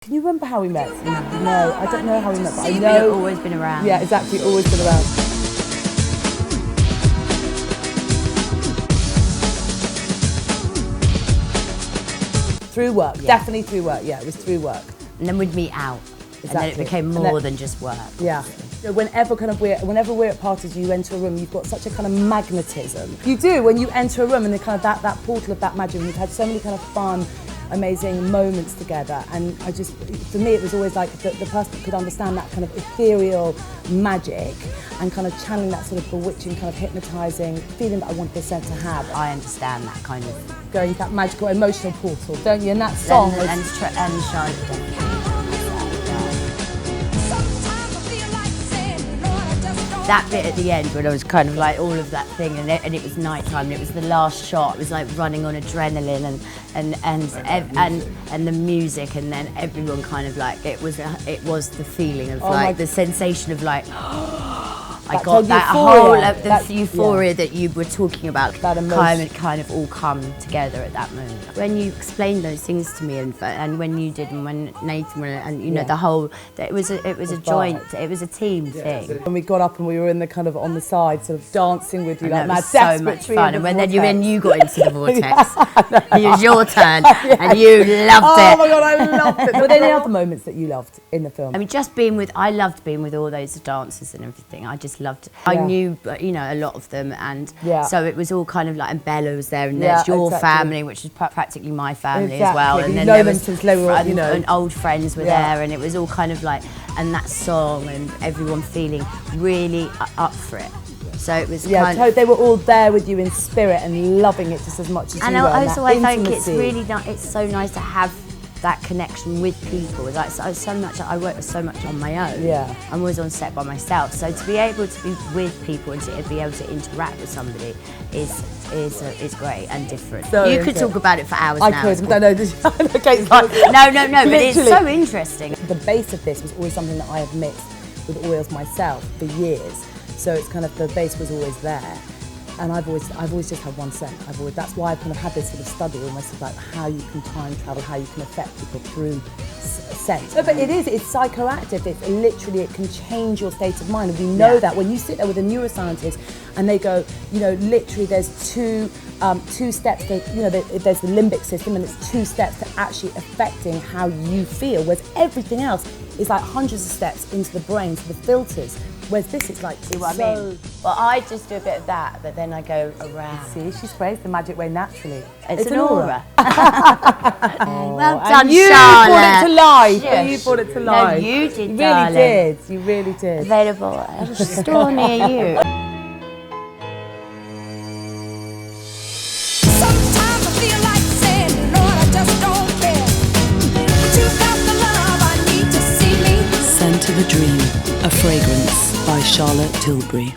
Can you remember how we met? No, I don't know how we met, but I You've know. always been around. Yeah, exactly, always been around. Through work, definitely through work, yeah, it was through work. And then we'd meet out. Exactly. And then it became more than just work. Yeah. Whenever we're at parties, you enter a room, you've got such a kind of magnetism. You do, when you enter a room and the kind of that portal of that magic, and we've had so many kind of fun, amazing moments together, and for me it was always like the person that could understand that kind of ethereal magic and kind of channeling that sort of bewitching, kind of hypnotising feeling that I wanted the scent to have. I understand that kind of going that magical emotional portal, don't you? And that song and Charlotte definitely. That bit at the end when I was kind of like all of that thing, and it was night time, and it was the last shot. It was like running on adrenaline and the music, and then everyone kind of like it was the feeling of like the sensation of like I got that whole the euphoria that you were talking about kind of all come together at that moment. When you explained those things to me, and when you did, and when Nathan, and you know the whole, it was a joint, it was a team thing. When we got up and we were in the kind of on the side, sort of dancing with you, like mad, so much fun. And when you got into the vortex, it was your turn, and you loved it. Oh my god, I loved it. Were there any other moments that you loved in the film? I mean, I loved being with all those dancers and everything. I just loved. I knew, you know, a lot of them, and so it was all kind of like, and Bella was there, and there's your family, which is practically my family as well, and then there was and old friends were there, and it was all kind of like, and that song, and everyone feeling really up for it. So it was they were all there with you in spirit and loving it just as much as you were. And also I think it's really it's so nice to have that connection with people. It's like I work so much on my own. Yeah. I'm always on set by myself. So to be able to be with people and to be able to interact with somebody is great and different. So you could talk about it for hours now. I could. No, no, but it's so interesting. The base of this was always something that I have mixed with oils myself for years. So it's kind of, the base was always there. And I've always just had one scent. That's why I've kind of had this sort of study almost about how you can time travel, how you can affect people through scent. No, but it's psychoactive. It's literally, it can change your state of mind. And we know that when you sit there with a neuroscientist and they go, you know, literally there's two steps to, you know, there's the limbic system, and it's 2 steps to actually affecting how you feel, whereas everything else is like hundreds of steps into the brain, to the filters. Whereas this is like, see what I mean? Well, I just do a bit of that, but then I go around. See, she sprays the magic way naturally. It's an aura. Well done, you Charlotte. Brought it to life. Yes. You brought it to life. No, you did, You darling. really did. You really did. Available at a store near you. Sometimes I feel like saying, Lord, I just don't care. But you got the love I need to see me. Scent of a Dream, a fragrance by Charlotte Tilbury.